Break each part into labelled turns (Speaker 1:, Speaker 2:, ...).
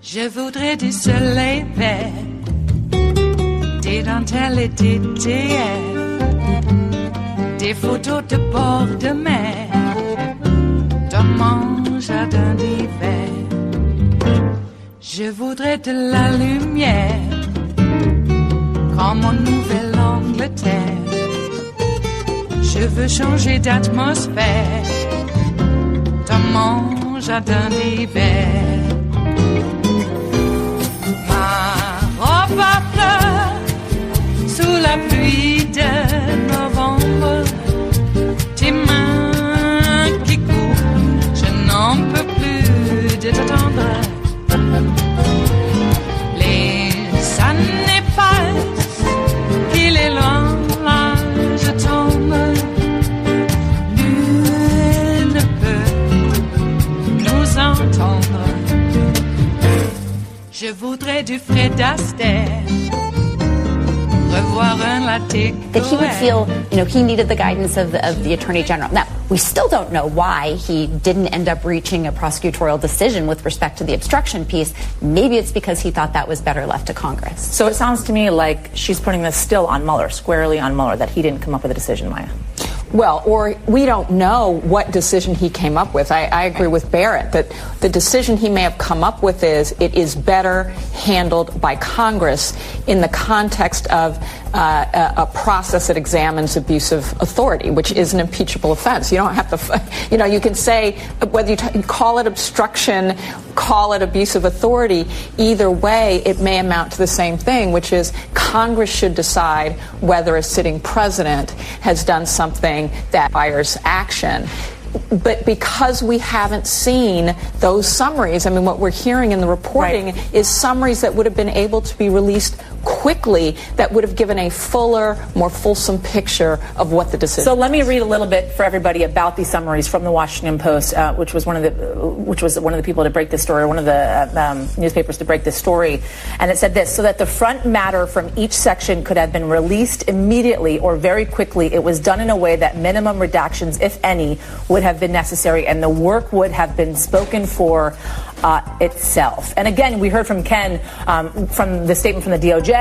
Speaker 1: Je voudrais du soleil vert, des dentelles et des théâtres, des photos de bord de mer, dans mon jardin d'hiver. Je voudrais de la lumière, comme en Nouvelle-Angleterre. Je veux changer d'atmosphère, dans mon jardin d'hiver. Ma fleur sous la pluie de novembre, tes mains qui courent, je n'en peux plus de t'attendre. Les années passent, qu'il est loin, là je tombe. Nul ne peut nous entendre. Je voudrais du Fred Astaire, revoir un latte.
Speaker 2: That he would feel, he needed the guidance of the Attorney General. Now, we still don't know why he didn't end up reaching a prosecutorial decision with respect to the obstruction piece. Maybe it's because he thought that was better left to Congress.
Speaker 3: So it sounds to me like she's putting this still on Mueller, squarely on Mueller, that he didn't come up with a decision, Maya.
Speaker 4: Well, or we don't know what decision he came up with. I agree with Barrett that the decision he may have come up with is it is better handled by Congress in the context of a process that examines abuse of authority, which is an impeachable offense. You don't have to, you can say whether you call it obstruction, call it abuse of authority, either way it may amount to the same thing, which is Congress should decide whether a sitting president has done something that requires action. But because we haven't seen those summaries, I mean, what we're hearing in the reporting is summaries that would have been able to be released quickly, that would have given a fuller, more fulsome picture of what the decision.
Speaker 3: So let me read a little bit for everybody about these summaries from the Washington Post, which was one of the people to break this story, one of the newspapers to break this story, and it said this: so that the front matter from each section could have been released immediately or very quickly, it was done in a way that minimum redactions, if any, would have been necessary, and the work would have been spoken for itself. And again, we heard from Ken from the statement from the DOJ,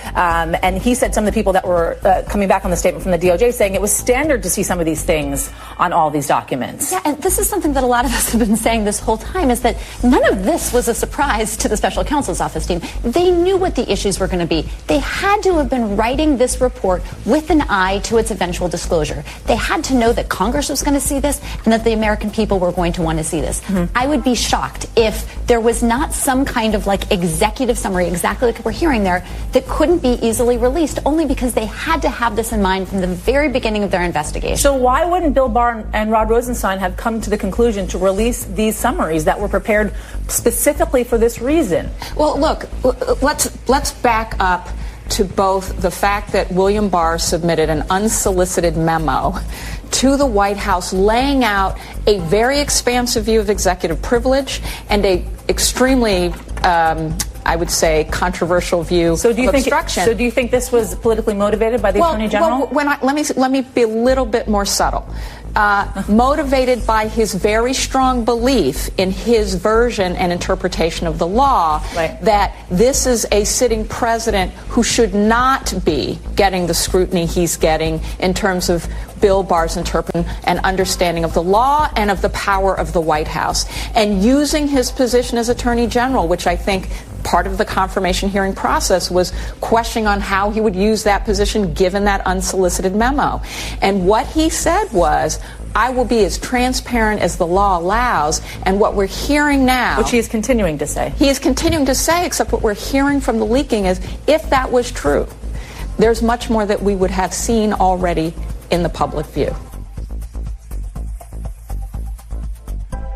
Speaker 3: and he said some of the people that were coming back on the statement from the DOJ saying it was standard to see some of these things on all these documents.
Speaker 2: Yeah, and this is something that a lot of us have been saying this whole time, is that none of this was a surprise to the special counsel's office team. They knew what the issues were going to be. They had to have been writing this report with an eye to its eventual disclosure. They had to know that Congress was going to see this and that the American people were going to want to see this. I would be shocked if there was not some kind of executive summary, exactly like we're hearing there, that couldn't be easily released, only because they had to have this in mind from the very beginning of their investigation.
Speaker 3: So why wouldn't Bill Barr and Rod Rosenstein have come to the conclusion to release these summaries that were prepared specifically for this reason?
Speaker 4: Well, look, let's back up to both the fact that William Barr submitted an unsolicited memo to the White House laying out a very expansive view of executive privilege and a extremely I would say, controversial view of obstruction.
Speaker 3: So do you think this was politically motivated by the Attorney General?
Speaker 4: Let me be a little bit more subtle. Motivated by his very strong belief in his version and interpretation of the law, that this is a sitting president who should not be getting the scrutiny he's getting in terms of Bill Barr's interpretation and understanding of the law and of the power of the White House, and using his position as Attorney General, which I think part of the confirmation hearing process was questioning on how he would use that position given that unsolicited memo. And what he said was, I will be as transparent as the law allows. And what we're hearing now,
Speaker 3: which he is continuing to say.
Speaker 4: He is continuing to say, except what we're hearing from the leaking is, if that was true, there's much more that we would have seen already in the public view.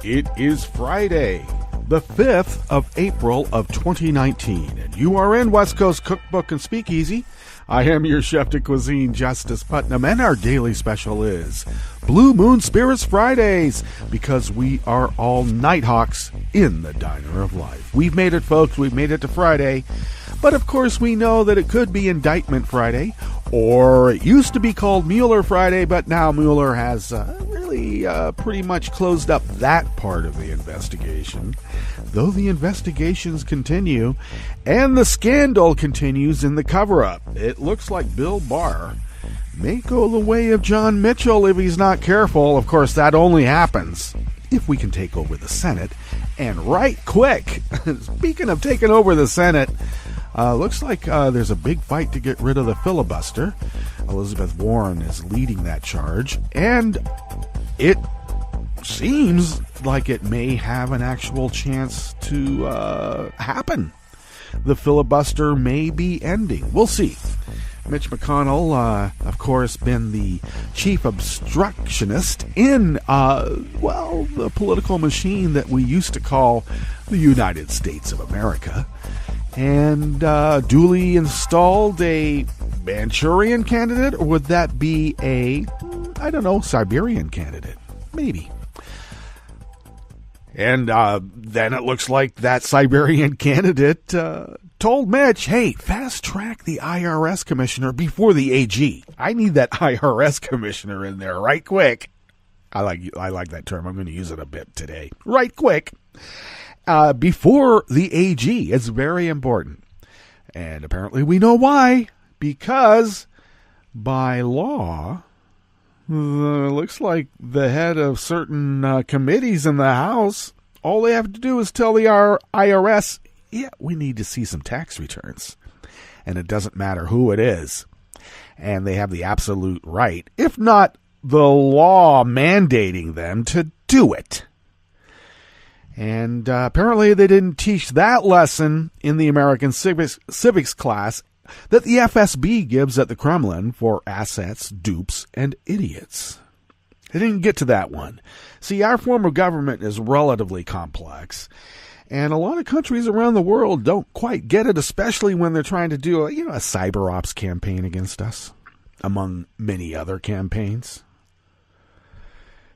Speaker 5: It is Friday. the 5th of April of 2019, and you are in West Coast Cookbook and Speakeasy. I am your chef de cuisine, Justice Putnam, and our daily special is Blue Moon Spirits Fridays, because we are all Nighthawks in the Diner of Life. We've made it, folks. We've made it to Friday. But, of course, we know that it could be Indictment Friday, or it used to be called Mueller Friday, but now Mueller has really pretty much closed up that part of the investigation. Though the investigations continue, and the scandal continues in the cover-up, it looks like Bill Barr may go the way of John Mitchell if he's not careful. Of course, that only happens if we can take over the Senate, and right quick. Speaking of taking over the Senate, looks like there's a big fight to get rid of the filibuster. Elizabeth Warren is leading that charge, and it seems like it may have an actual chance to happen. The filibuster may be ending. We'll see. Mitch McConnell, of course, been the chief obstructionist in, the political machine that we used to call the United States of America. And duly installed a Manchurian candidate, or would that be a, Siberian candidate? Maybe. And then it looks like that Siberian candidate told Mitch, hey, fast-track the IRS commissioner before the AG. I need that IRS commissioner in there right quick. I like that term. I'm going to use it a bit today. Right quick. Before the AG. It's very important. And apparently we know why. Because by law, looks like the head of certain committees in the House, all they have to do is tell the IRS, yeah, we need to see some tax returns. And it doesn't matter who it is. And they have the absolute right, if not the law mandating them to do it. And apparently they didn't teach that lesson in the American civics class that the FSB gives at the Kremlin for assets, dupes, and idiots. They didn't get to that one. See, our form of government is relatively complex, and a lot of countries around the world don't quite get it, especially when they're trying to do a cyber ops campaign against us, among many other campaigns.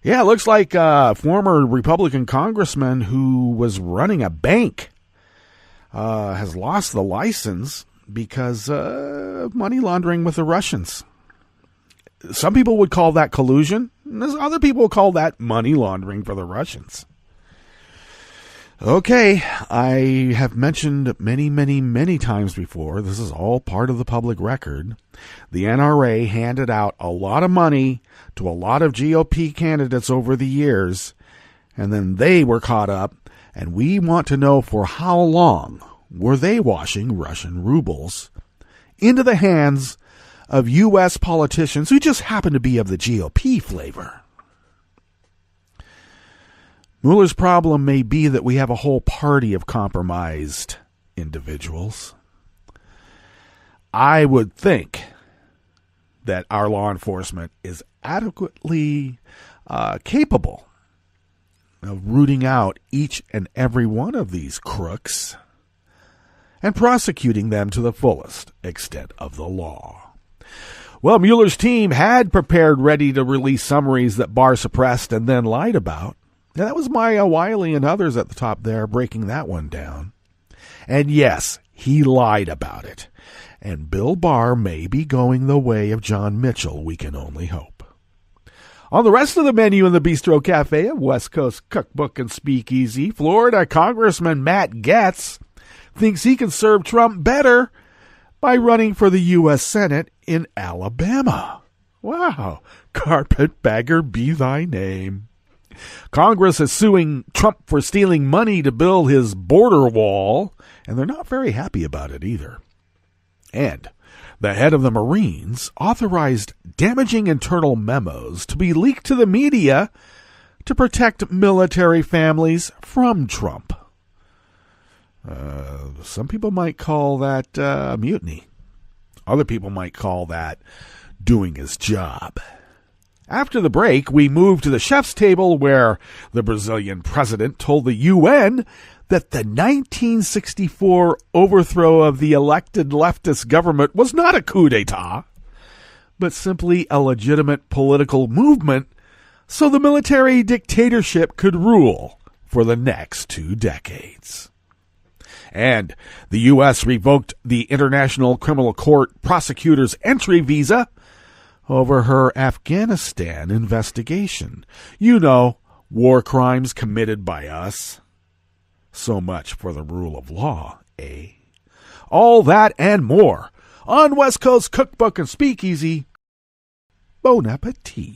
Speaker 5: Yeah, it looks like a former Republican congressman who was running a bank has lost the license because of money laundering with the Russians. Some people would call that collusion. Other people call that money laundering for the Russians. Okay, I have mentioned many, many, many times before, this is all part of the public record. The NRA handed out a lot of money to a lot of GOP candidates over the years, and then they were caught up, and we want to know for how long were they washing Russian rubles into the hands of U.S. politicians who just happen to be of the GOP flavor. Mueller's problem may be that we have a whole party of compromised individuals. I would think that our law enforcement is adequately capable of rooting out each and every one of these crooks and prosecuting them to the fullest extent of the law. Well, Mueller's team had prepared ready to release summaries that Barr suppressed and then lied about. Now, that was Maya Wiley and others at the top there breaking that one down. And yes, he lied about it. And Bill Barr may be going the way of John Mitchell, we can only hope. On the rest of the menu in the Bistro Cafe of West Coast Cookbook and Speakeasy, Florida Congressman Matt Gaetz thinks he can serve Trump better by running for the U.S. Senate in Alabama. Wow, carpetbagger be thy name. Congress is suing Trump for stealing money to build his border wall, and they're not very happy about it either. And the head of the Marines authorized damaging internal memos to be leaked to the media to protect military families from Trump. Some people might call that mutiny. Other people might call that doing his job. After the break, we move to the chef's table where the Brazilian president told the UN that the 1964 overthrow of the elected leftist government was not a coup d'etat, but simply a legitimate political movement so the military dictatorship could rule for the next 2 decades. And the U.S. revoked the International Criminal Court prosecutor's entry visa over her Afghanistan investigation. You know, war crimes committed by us. So much for the rule of law, eh? All that and more on West Coast Cookbook and Speakeasy. Bon appetit.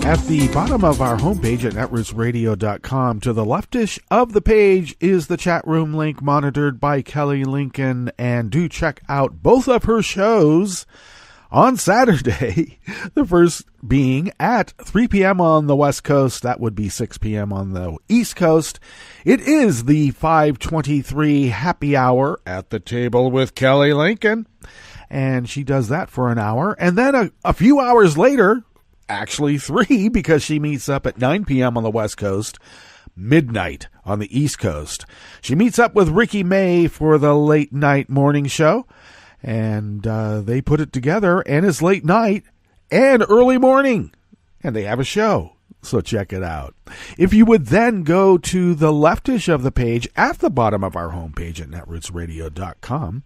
Speaker 5: At the bottom of our homepage at netrootsradio.com, to the leftish of the page is the chat room link monitored by Kelly Lincoln, and do check out both of her shows on Saturday, the first being at 3 p.m. on the West Coast. That would be 6 p.m. on the East Coast. It is the 523 happy hour at the table with Kelly Lincoln, and she does that for an hour. And then a few hours later, actually 3, because she meets up at 9 p.m. on the West Coast, midnight on the East Coast. She meets up with Ricky May for the late night morning show, and they put it together, and it's late night and early morning, and they have a show. So check it out. If you would then go to the leftish of the page at the bottom of our homepage at netrootsradio.com,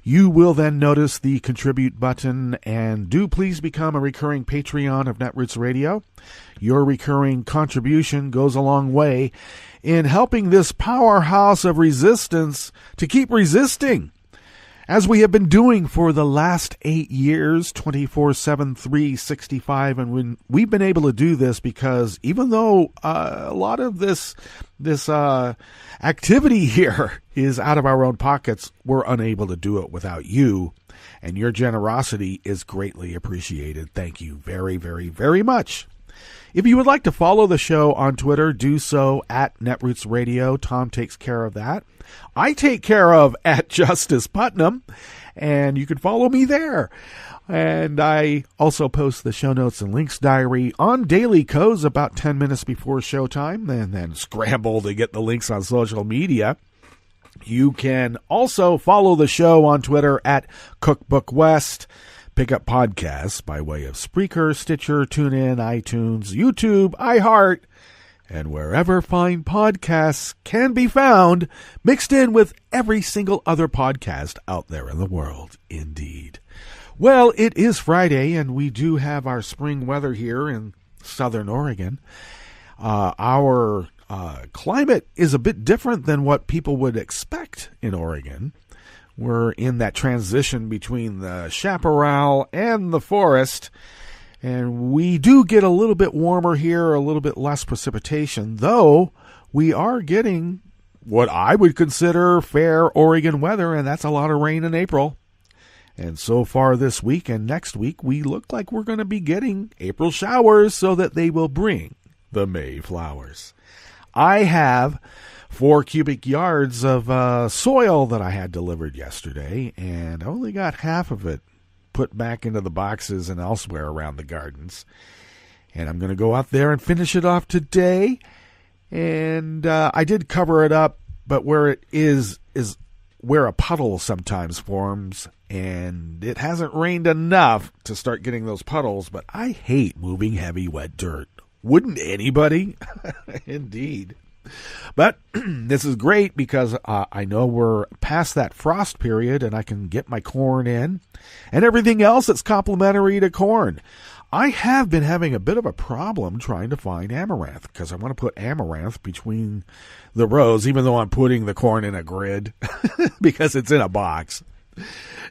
Speaker 5: you will then notice the contribute button, and do please become a recurring Patreon of Netroots Radio. Your recurring contribution goes a long way in helping this powerhouse of resistance to keep resisting, as we have been doing for the last 8 years, 24/7, 365. And we've been able to do this because even though a lot of this activity here is out of our own pockets, we're unable to do it without you. And your generosity is greatly appreciated. Thank you very, very, very much. If you would like to follow the show on Twitter, do so at Netroots Radio. Tom takes care of that. I take care of at Justice Putnam, and you can follow me there. And I also post the show notes and links diary on Daily Codes about 10 minutes before showtime, and then scramble to get the links on social media. You can also follow the show on Twitter at Cookbook West. Pick up podcasts by way of Spreaker, Stitcher, TuneIn, iTunes, YouTube, iHeart, and wherever fine podcasts can be found, mixed in with every single other podcast out there in the world. Indeed. Well, it is Friday, and we do have our spring weather here in Southern Oregon. Our climate is a bit different than what people would expect in Oregon. We're in that transition between the chaparral and the forest, and we do get a little bit warmer here, a little bit less precipitation, though we are getting what I would consider fair Oregon weather, and that's a lot of rain in April. And so far this week and next week, we look like we're going to be getting April showers so that they will bring the May flowers. I have 4 cubic yards of soil that I had delivered yesterday, and I only got half of it put back into the boxes and elsewhere around the gardens. And I'm going to go out there and finish it off today. And I did cover it up, but where it is where a puddle sometimes forms, and it hasn't rained enough to start getting those puddles, but I hate moving heavy, wet dirt. Wouldn't anybody? Indeed. But this is great because I know we're past that frost period, and I can get my corn in and everything else that's complementary to corn. I have been having a bit of a problem trying to find amaranth because I want to put amaranth between the rows, even though I'm putting the corn in a grid because it's in a box.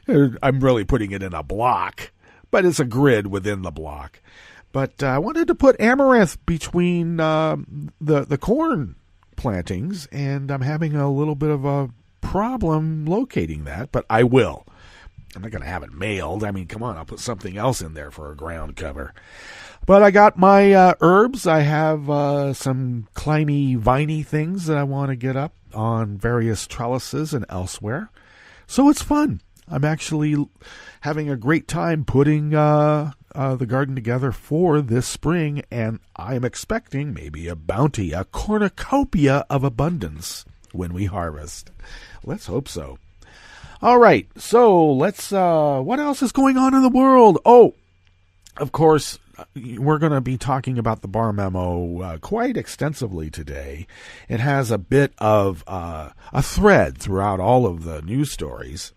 Speaker 5: I'm really putting it in a block. but it's a grid within the block. But I wanted to put amaranth between the corn plantings, and I'm having a little bit of a problem locating that, but I will. I'm not going to have it mailed. I mean, come on, I'll put something else in there for a ground cover. But I got my herbs. I have some climby, viney things that I want to get up on various trellises and elsewhere. So it's fun. I'm actually having a great time putting the garden together for this spring, and I'm expecting maybe a bounty, a cornucopia of abundance when we harvest. Let's hope so. All right, so let's, what else is going on in the world? Oh, of course, we're going to be talking about the Barr memo quite extensively today. It has a bit of a thread throughout all of the news stories.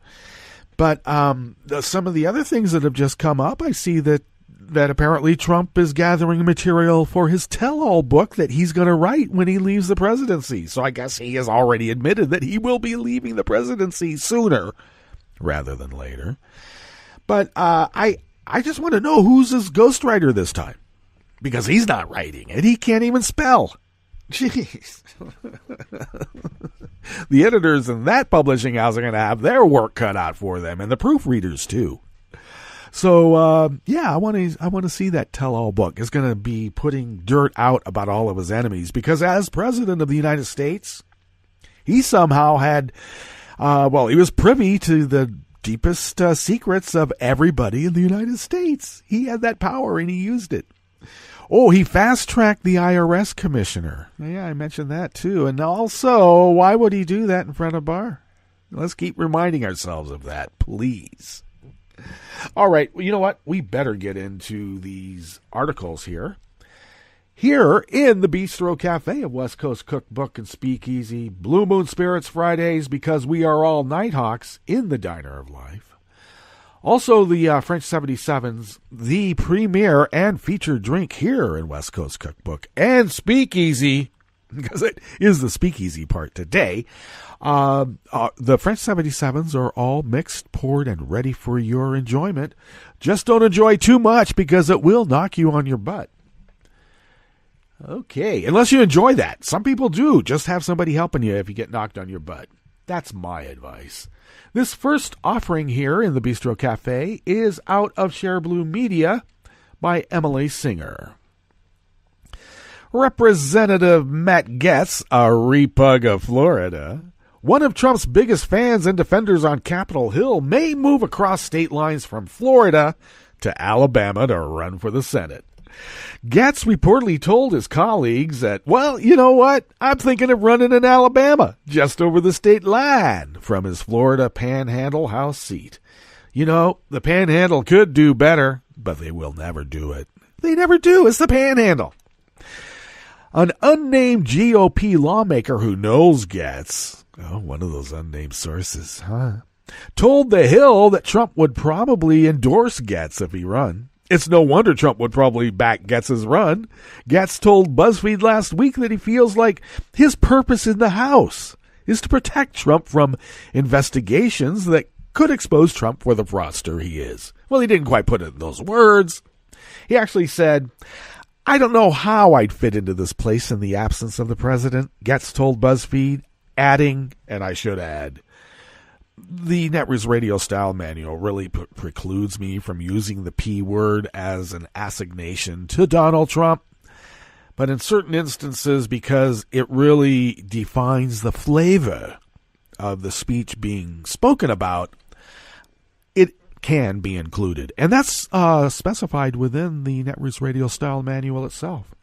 Speaker 5: But some of the other things that have just come up, I see that apparently Trump is gathering material for his tell-all book that he's going to write when he leaves the presidency. So I guess he has already admitted that he will be leaving the presidency sooner rather than later. But I just want to know who's his ghostwriter this time, because he's not writing it. He can't even spell. Jeez. The editors in that publishing house are going to have their work cut out for them, and the proofreaders too. So, I want to see that tell-all book. It's going to be putting dirt out about all of his enemies, because as president of the United States, he somehow had, he was privy to the deepest secrets of everybody in the United States. He had that power, and he used it. Oh, he fast-tracked the IRS commissioner. Yeah, I mentioned that too. And also, why would he do that in front of Barr? Let's keep reminding ourselves of that, please. All right, well, you know what? We better get into these articles here. Here in the Bistro Cafe of West Coast Cookbook and Speakeasy, Blue Moon Spirits Fridays, because we are all Nighthawks in the Diner of Life. Also, the French 77s, the premier and featured drink here in West Coast Cookbook and Speakeasy, because it is the Speakeasy part today. The French 77s are all mixed, poured, and ready for your enjoyment. Just don't enjoy too much, because it will knock you on your butt. Okay, unless you enjoy that. Some people do. Just have somebody helping you if you get knocked on your butt. That's my advice. This first offering here in the Bistro Cafe is out of Share Blue Media by Emily Singer. Representative Matt Gaetz, a repug of Florida, one of Trump's biggest fans and defenders on Capitol Hill, may move across state lines from Florida to Alabama to run for the Senate. Gaetz reportedly told his colleagues that, well, you know what? I'm thinking of running in Alabama, just over the state line, from his Florida Panhandle House seat. You know, the Panhandle could do better, but they will never do it. They never do. It's the Panhandle. An unnamed GOP lawmaker who knows Gaetz, one of those unnamed sources, told The Hill that Trump would probably endorse Gaetz if he run. It's no wonder Trump would probably back Gaetz's run. Gaetz told BuzzFeed last week that he feels like his purpose in the House is to protect Trump from investigations that could expose Trump for the fraudster he is. Well, he didn't quite put it in those words. He actually said, I don't know how I'd fit into this place in the absence of the president, Gaetz told BuzzFeed, adding, and I should add, the Netroots Radio Style Manual really precludes me from using the P word as an assignation to Donald Trump. But in certain instances, because it really defines the flavor of the speech being spoken about, it can be included. And that's specified within the Netroots Radio Style Manual itself.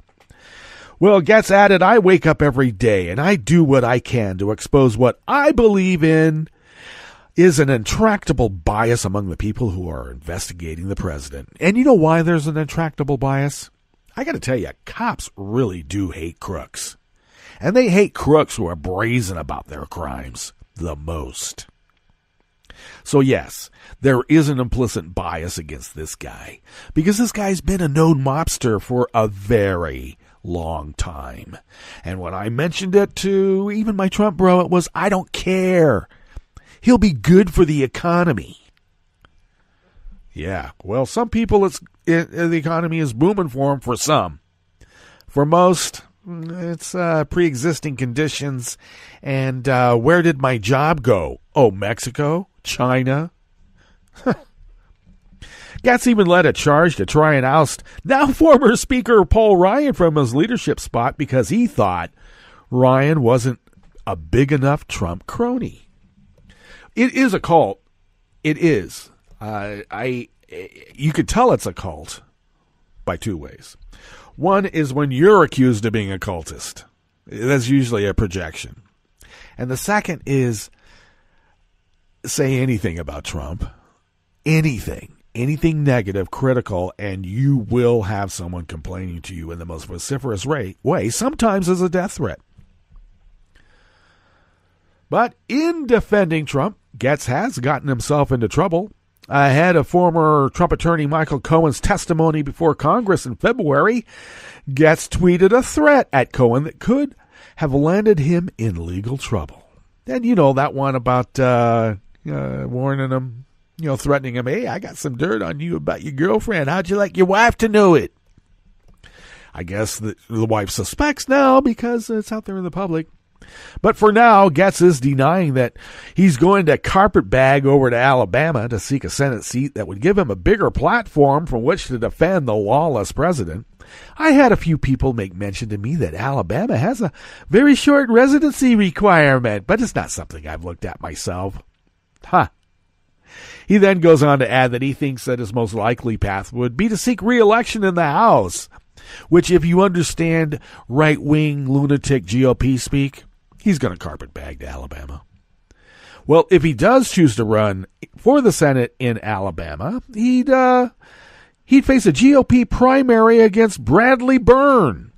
Speaker 5: Well, Gaetz added, I wake up every day and I do what I can to expose what I believe in is an intractable bias among the people who are investigating the president. And you know why there's an intractable bias? I got to tell you, cops really do hate crooks. And they hate crooks who are brazen about their crimes the most. So yes, there is an implicit bias against this guy, because this guy's been a known mobster for a very long time. And when I mentioned it to even my Trump bro, it was, I don't care. He'll be good for the economy. Yeah, well, some people, the economy is booming for them. For some. For most, it's pre-existing conditions. And where did my job go? Oh, Mexico? China? Gaetz even led a charge to try and oust now former Speaker Paul Ryan from his leadership spot because he thought Ryan wasn't a big enough Trump crony. It is a cult. It is. You could tell it's a cult by two ways. One is when you're accused of being a cultist. That's usually a projection. And the second is say anything about Trump. Anything negative, critical, and you will have someone complaining to you in the most vociferous way, sometimes as a death threat. But in defending Trump, Gaetz has gotten himself into trouble. Ahead of former Trump attorney Michael Cohen's testimony before Congress in February, Gaetz tweeted a threat at Cohen that could have landed him in legal trouble. And you know that one about warning him, threatening him, hey, I got some dirt on you about your girlfriend. How'd you like your wife to know it? I guess the wife suspects now because it's out there in the public. But for now, Gaetz is denying that he's going to carpetbag over to Alabama to seek a Senate seat that would give him a bigger platform from which to defend the lawless president. I had a few people make mention to me that Alabama has a very short residency requirement, but it's not something I've looked at myself. He then goes on to add that he thinks that his most likely path would be to seek re-election in the House, which, if you understand right-wing lunatic GOP speak, he's going to carpetbag to Alabama. Well, if he does choose to run for the Senate in Alabama, he'd face a GOP primary against Bradley Byrne,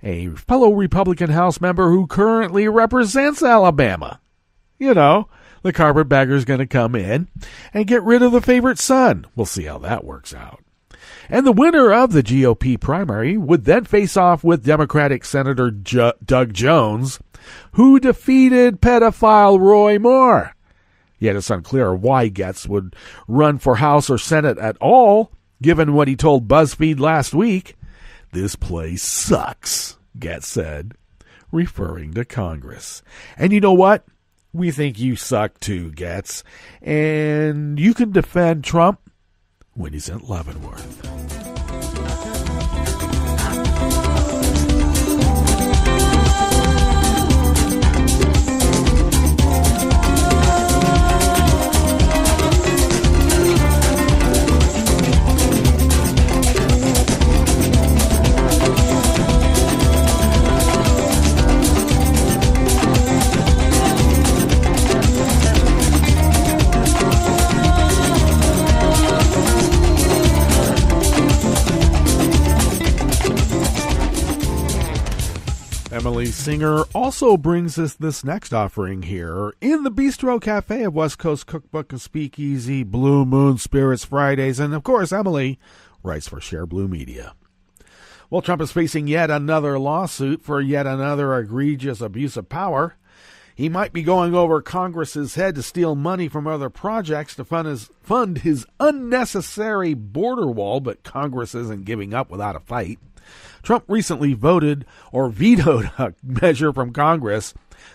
Speaker 5: a fellow Republican House member who currently represents Alabama. The carpetbagger's going to come in and get rid of the favorite son. We'll see how that works out. And the winner of the GOP primary would then face off with Democratic Senator Doug Jones, who defeated pedophile Roy Moore. Yet it's unclear why Gaetz would run for House or Senate at all, given what he told BuzzFeed last week. This place sucks, Gaetz said, referring to Congress. And you know what? We think you suck too, Gaetz. And you can defend Trump when he's in Leavenworth. Emily Singer also brings us this next offering here in the Bistro Cafe of West Coast Cookbook and Speakeasy, Blue Moon Spirits Fridays, and of course Emily writes for Share Blue Media. Well, Trump is facing yet another lawsuit for yet another egregious abuse of power. He might be going over Congress's head to steal money from other projects to fund his unnecessary border wall, but Congress isn't giving up without a fight. Trump recently vetoed a measure from Congress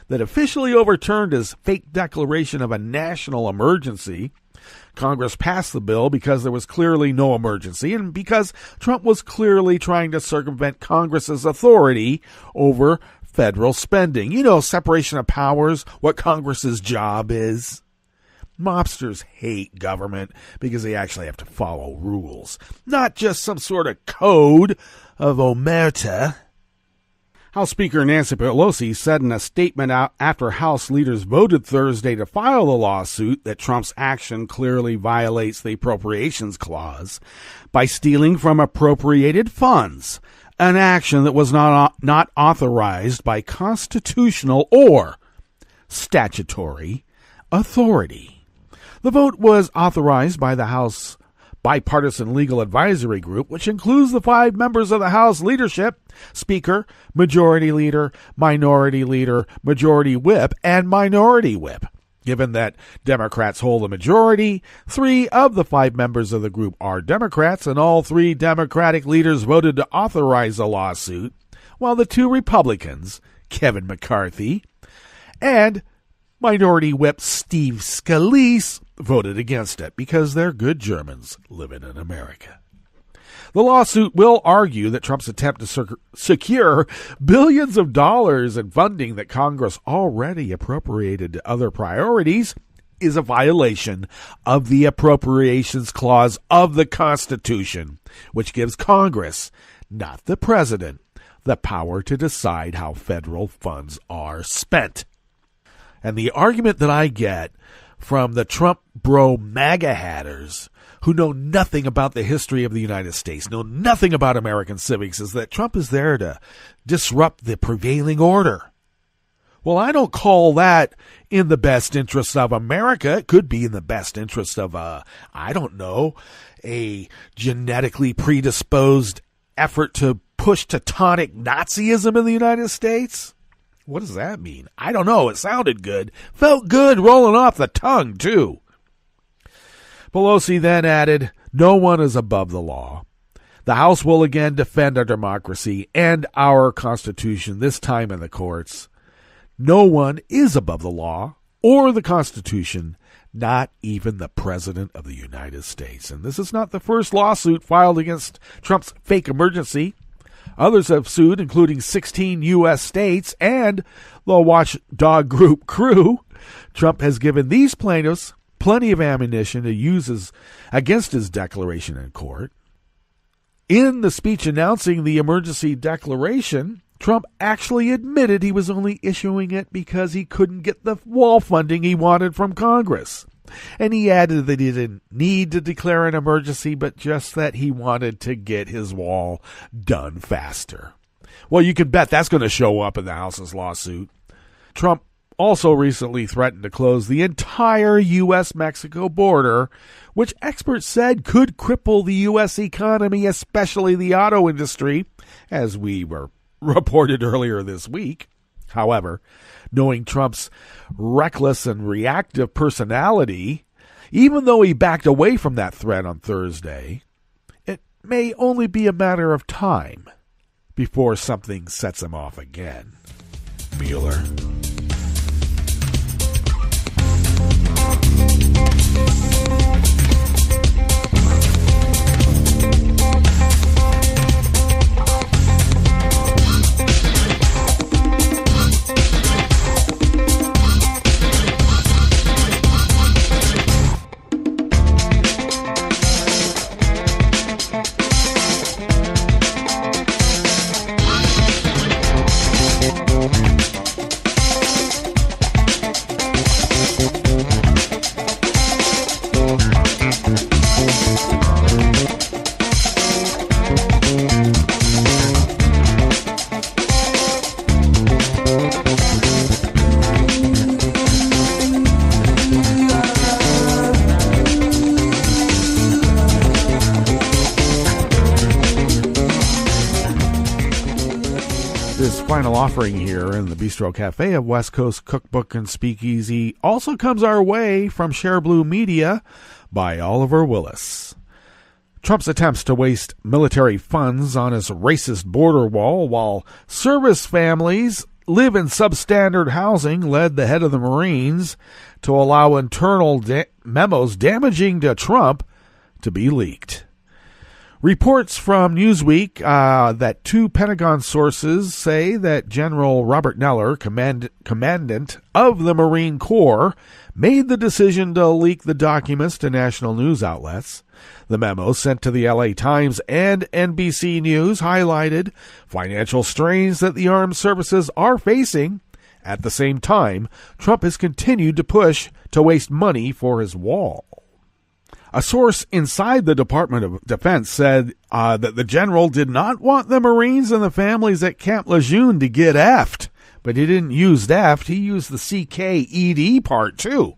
Speaker 5: that officially overturned his fake declaration of a national emergency. Congress passed the bill because there was clearly no emergency and because Trump was clearly trying to circumvent Congress's authority over federal spending. Separation of powers, what Congress's job is. Mobsters hate government because they actually have to follow rules, not just some sort of code of omerta. House Speaker Nancy Pelosi said in a statement after House leaders voted Thursday to file the lawsuit that Trump's action clearly violates the Appropriations Clause by stealing from appropriated funds, an action that was not authorized by constitutional or statutory authority. The vote was authorized by the House Bipartisan Legal Advisory Group, which includes the 5 members of the House leadership, Speaker, Majority Leader, Minority Leader, Majority Whip, and Minority Whip. Given that Democrats hold a majority, 3 of the 5 members of the group are Democrats, and all 3 Democratic leaders voted to authorize the lawsuit, while the 2 Republicans, Kevin McCarthy and Minority Whip Steve Scalise, voted against it because they're good Germans living in America. The lawsuit will argue that Trump's attempt to secure billions of dollars in funding that Congress already appropriated to other priorities is a violation of the Appropriations Clause of the Constitution, which gives Congress, not the president, the power to decide how federal funds are spent. And the argument that I get from the Trump bro MAGA hatters who know nothing about the history of the United States, know nothing about American civics, is that Trump is there to disrupt the prevailing order. Well, I don't call that in the best interest of America. It could be in the best interest of, a genetically predisposed effort to push Teutonic Nazism in the United States. What does that mean? I don't know. It sounded good. Felt good rolling off the tongue, too. Pelosi then added, no one is above the law. The House will again defend our democracy and our Constitution, this time in the courts. No one is above the law or the Constitution, not even the President of the United States. And this is not the first lawsuit filed against Trump's fake emergency. Others have sued, including 16 U.S. states and the watchdog group Crew. Trump has given these plaintiffs plenty of ammunition to use against his declaration in court. In the speech announcing the emergency declaration, Trump actually admitted he was only issuing it because he couldn't get the wall funding he wanted from Congress. And he added that he didn't need to declare an emergency, but just that he wanted to get his wall done faster. Well, you can bet that's going to show up in the House's lawsuit. Trump also recently threatened to close the entire U.S.-Mexico border, which experts said could cripple the U.S. economy, especially the auto industry, as we were reported earlier this week. However, knowing Trump's reckless and reactive personality, even though he backed away from that threat on Thursday, it may only be a matter of time before something sets him off again. Mueller. Final offering here in the Bistro Cafe of West Coast Cookbook and Speakeasy also comes our way from Share Blue Media by Oliver Willis. Trump's attempts to waste military funds on his racist border wall while service families live in substandard housing led the head of the Marines to allow internal memos damaging to Trump to be leaked. Reports from Newsweek that 2 Pentagon sources say that General Robert Mueller, commandant of the Marine Corps, made the decision to leak the documents to national news outlets. The memo sent to the LA Times and NBC News highlighted financial strains that the armed services are facing. At the same time, Trump has continued to push to waste money for his wall. A source inside the Department of Defense said that the general did not want the Marines and the families at Camp Lejeune to get effed. But he didn't use effed, he used the CKED part too.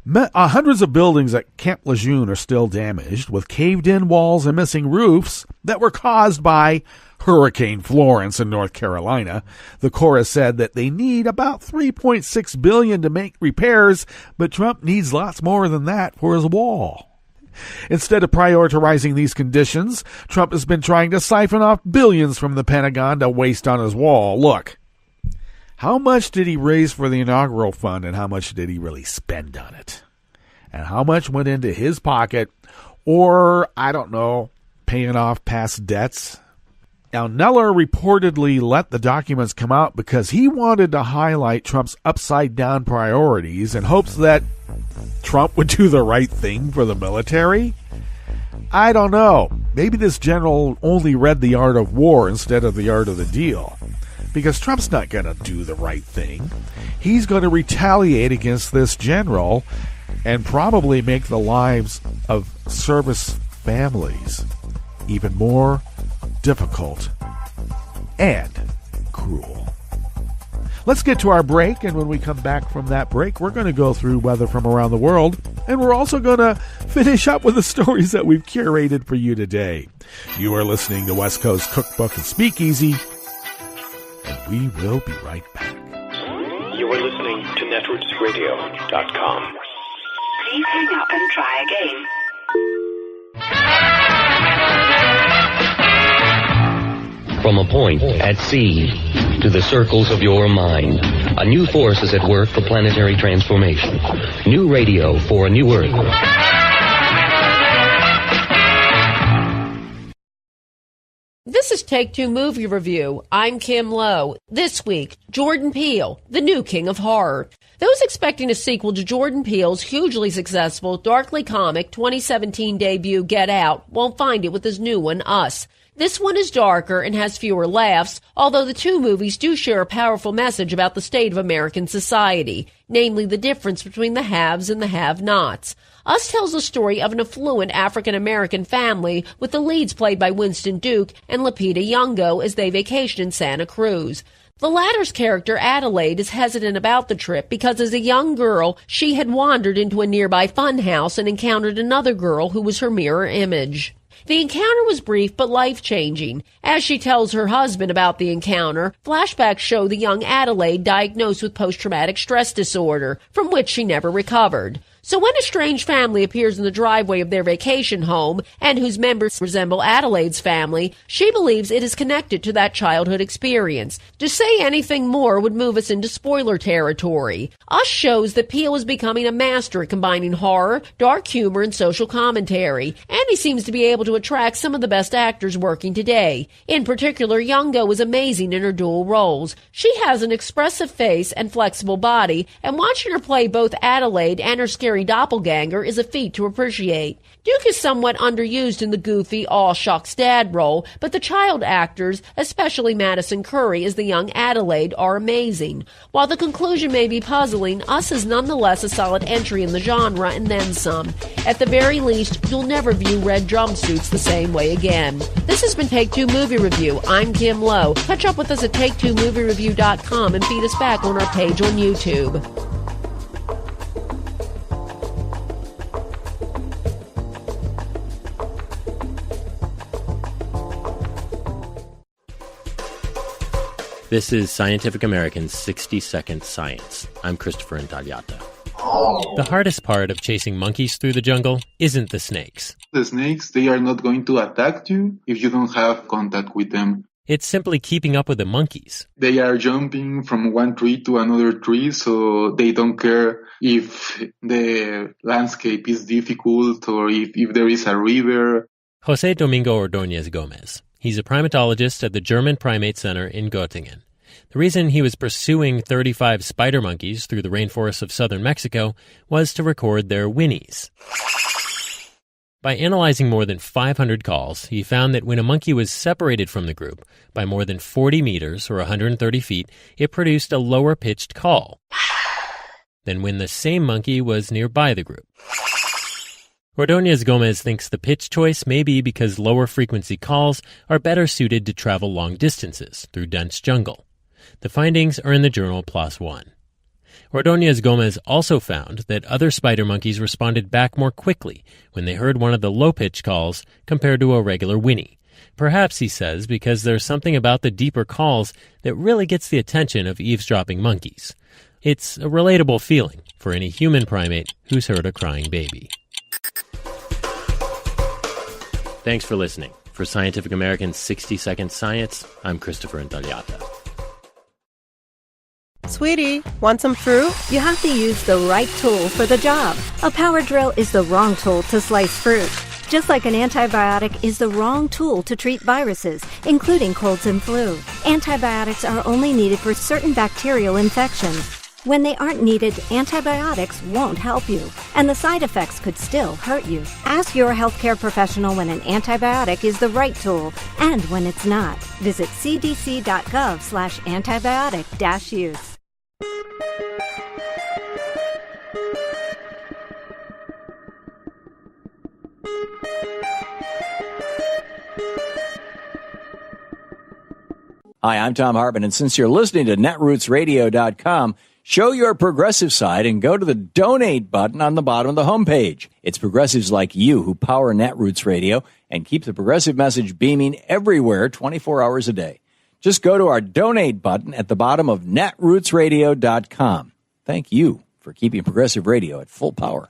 Speaker 5: Hundreds of buildings at Camp Lejeune are still damaged, with caved-in walls and missing roofs that were caused by Hurricane Florence in North Carolina. The Corps has said that they need about $3.6 billion to make repairs, but Trump needs lots more than that for his wall. Instead of prioritizing these conditions, Trump has been trying to siphon off billions from the Pentagon to waste on his wall. Look, how much did he raise for the inaugural fund, and how much did he really spend on it? And how much went into his pocket, or, I don't know, paying off past debts? Now, Mueller reportedly let the documents come out because he wanted to highlight Trump's upside-down priorities in hopes that Trump would do the right thing for the military? I don't know. Maybe this general only read The Art of War instead of The Art of the Deal. Because Trump's not going to do the right thing. He's going to retaliate against this general and probably make the lives of service families even more difficult and cruel. Let's get to our break, and when we come back from that break, we're going to go through weather from around the world, and we're also going to finish up with the stories that we've curated for you today. You are listening to West Coast Cookbook and Speakeasy, and we will be right back.
Speaker 6: You are listening to netrootsradio.com.
Speaker 7: Please hang up and try again.
Speaker 8: From a point at sea to the circles of your mind, a new force is at work for planetary transformation. New radio for a new Earth.
Speaker 9: This is Take Two Movie Review. I'm Kim Lowe. This week, Jordan Peele, the new king of horror. Those expecting a sequel to Jordan Peele's hugely successful, darkly comic 2017 debut Get Out won't find it with his new one, Us. This one is darker and has fewer laughs, although the two movies do share a powerful message about the state of American society, namely the difference between the haves and the have-nots. Us tells the story of an affluent African-American family, with the leads played by Winston Duke and Lupita Nyong'o as they vacation in Santa Cruz. The latter's character, Adelaide, is hesitant about the trip because as a young girl, she had wandered into a nearby funhouse and encountered another girl who was her mirror image. The encounter was brief but life-changing. As she tells her husband about the encounter, flashbacks show the young Adelaide diagnosed with post-traumatic stress disorder, from which she never recovered. So when a strange family appears in the driveway of their vacation home, and whose members resemble Adelaide's family, she believes it is connected to that childhood experience. To say anything more would move us into spoiler territory. Us shows that Peele is becoming a master at combining horror, dark humor, and social commentary, and he seems to be able to attract some of the best actors working today. In particular, Nyong'o is amazing in her dual roles. She has an expressive face and flexible body, and watching her play both Adelaide and her scary doppelganger is a feat to appreciate. Duke is somewhat underused in the goofy, aw shucks dad role, but the child actors, especially Madison Curry as the young Adelaide, are amazing. While the conclusion may be puzzling, Us is nonetheless a solid entry in the genre and then some. At the very least, you'll never view red jumpsuits the same way again. This has been Take Two Movie Review. I'm Kim Lowe. Catch up with us at take2moviereview.com and feed us back on our page on YouTube.
Speaker 10: This is Scientific American's 60-Second Science. I'm Christopher Intagliata. The hardest part of chasing monkeys through the jungle isn't the snakes.
Speaker 11: The snakes, they are not going to attack you if you don't have contact with them.
Speaker 10: It's simply keeping up with the monkeys.
Speaker 11: They are jumping from one tree to another tree, so they don't care if the landscape is difficult or if there is a river.
Speaker 10: Jose Domingo Ordóñez Gomez. He's a primatologist at the German Primate Center in Göttingen. The reason he was pursuing 35 spider monkeys through the rainforests of southern Mexico was to record their whinnies. By analyzing more than 500 calls, he found that when a monkey was separated from the group by more than 40 meters or 130 feet, it produced a lower-pitched call than when the same monkey was nearby the group. Ordóñez Gomez thinks the pitch choice may be because lower-frequency calls are better suited to travel long distances through dense jungle. The findings are in the journal PLOS ONE. Ordonez Gomez also found that other spider monkeys responded back more quickly when they heard one of the low-pitch calls compared to a regular whinny. Perhaps, he says, because there's something about the deeper calls that really gets the attention of eavesdropping monkeys. It's a relatable feeling for any human primate who's heard a crying baby. Thanks for listening. For Scientific American's 60-Second Science, I'm Christopher Intagliata.
Speaker 12: Sweetie, want some fruit?
Speaker 13: You have to use the right tool for the job. A power drill is the wrong tool to slice fruit. Just like an antibiotic is the wrong tool to treat viruses, including colds and flu. Antibiotics are only needed for certain bacterial infections. When they aren't needed, antibiotics won't help you, and the side effects could still hurt you. Ask your healthcare professional when an antibiotic is the right tool and when it's not. Visit cdc.gov/antibiotic-use.
Speaker 14: Hi, I'm Tom Hartman, and since you're listening to netrootsradio.com, show your progressive side and go to the donate button on the bottom of the homepage. It's progressives like you who power Netroots Radio and keep the progressive message beaming everywhere 24 hours a day. Just go to our donate button at the bottom of netrootsradio.com. Thank you for keeping progressive radio at full power.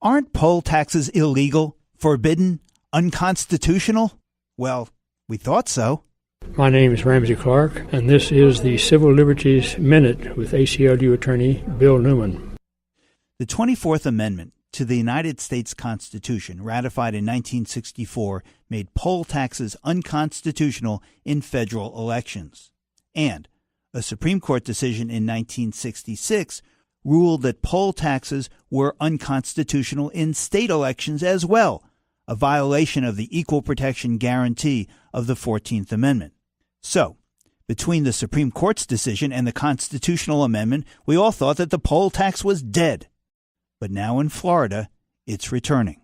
Speaker 15: Aren't poll taxes illegal, forbidden, unconstitutional? Well, we thought so.
Speaker 16: My name is Ramsey Clark, and this is the Civil Liberties Minute with ACLU attorney Bill Newman.
Speaker 15: The 24th Amendment to the United States Constitution, ratified in 1964, made poll taxes unconstitutional in federal elections. And a Supreme Court decision in 1966 ruled that poll taxes were unconstitutional in state elections as well, a violation of the equal protection guarantee of the 14th Amendment. So, between the Supreme Court's decision and the constitutional amendment, we all thought that the poll tax was dead. But now in Florida, it's returning.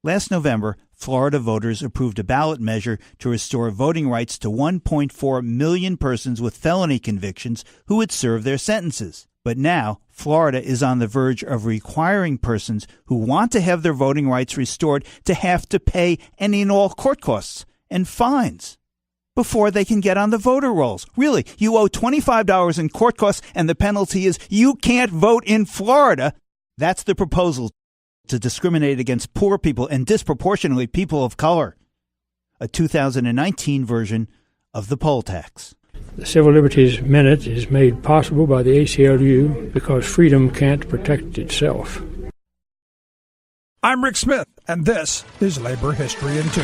Speaker 15: Last November, Florida voters approved a ballot measure to restore voting rights to 1.4 million persons with felony convictions who would serve their sentences. But now, Florida is on the verge of requiring persons who want to have their voting rights restored to have to pay any and all court costs and fines before they can get on the voter rolls. Really, you owe $25 in court costs, and the penalty is you can't vote in Florida. That's the proposal to discriminate against poor people and disproportionately people of color. A 2019 version of the poll tax.
Speaker 16: The Civil Liberties Minute is made possible by the ACLU because freedom can't protect itself.
Speaker 17: I'm Rick Smith, and this is Labor History in 2.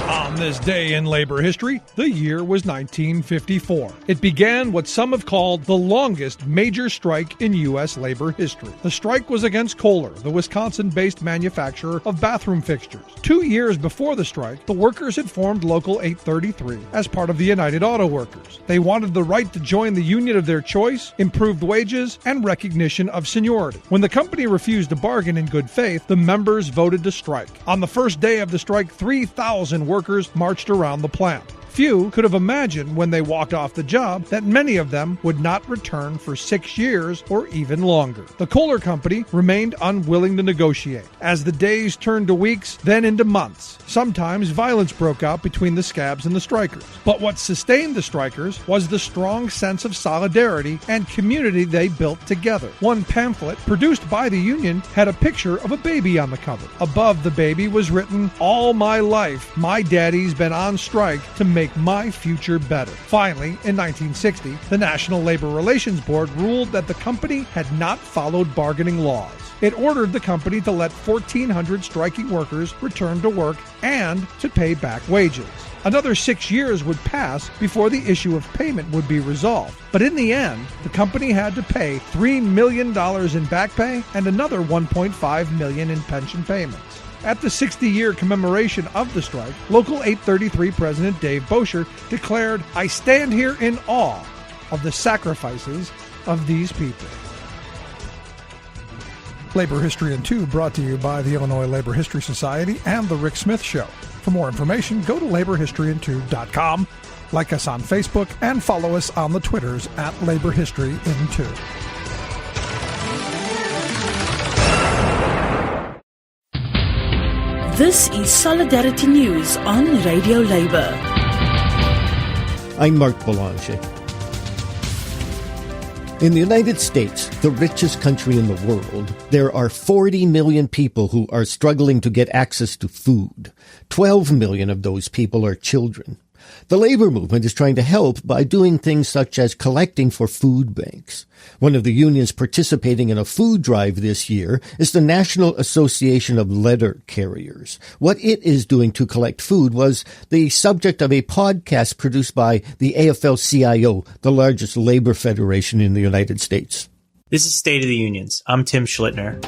Speaker 17: On this day in labor history, the year was 1954. It began what some have called the longest major strike in U.S. labor history. The strike was against Kohler, the Wisconsin-based manufacturer of bathroom fixtures. 2 years before the strike, the workers had formed Local 833 as part of the United Auto Workers. They wanted the right to join the union of their choice, improved wages, and recognition of seniority. When the company refused to bargain in good faith, the members voted to strike. On the first day of the strike, 3,000 workers marched around the plant. Few could have imagined when they walked off the job that many of them would not return for 6 years or even longer. The Kohler Company remained unwilling to negotiate. As the days turned to weeks, then into months, sometimes violence broke out between the scabs and the strikers. But what sustained the strikers was the strong sense of solidarity and community they built together. One pamphlet, produced by the union, had a picture of a baby on the cover. Above the baby was written, "All my life, my daddy's been on strike to make my future better." Finally, in 1960, the National Labor Relations Board ruled that the company had not followed bargaining laws. It ordered the company to let 1,400 striking workers return to work and to pay back wages. Another 6 years would pass before the issue of payment would be resolved. But in the end, the company had to pay $3 million in back pay and another $1.5 million in pension payments. At the 60-year commemoration of the strike, Local 833 President Dave Bosher declared, "I stand here in awe of the sacrifices of these people." Labor History in 2 brought to you by the Illinois Labor History Society and The Rick Smith Show. For more information, go to laborhistoryin2.com, like us on Facebook, and follow us on the Twitters at Labor History in 2.
Speaker 18: This is Solidarity News on Radio Labor.
Speaker 19: I'm Mark Boulanger. In the United States, the richest country in the world, there are 40 million people who are struggling to get access to food. 12 million of those people are children. The labor movement is trying to help by doing things such as collecting for food banks. One of the unions participating in a food drive this year is the National Association of Letter Carriers. What it is doing to collect food was the subject of a podcast produced by the AFL-CIO, the largest labor federation in the United States.
Speaker 20: This is State of the Unions. I'm Tim Schlittner.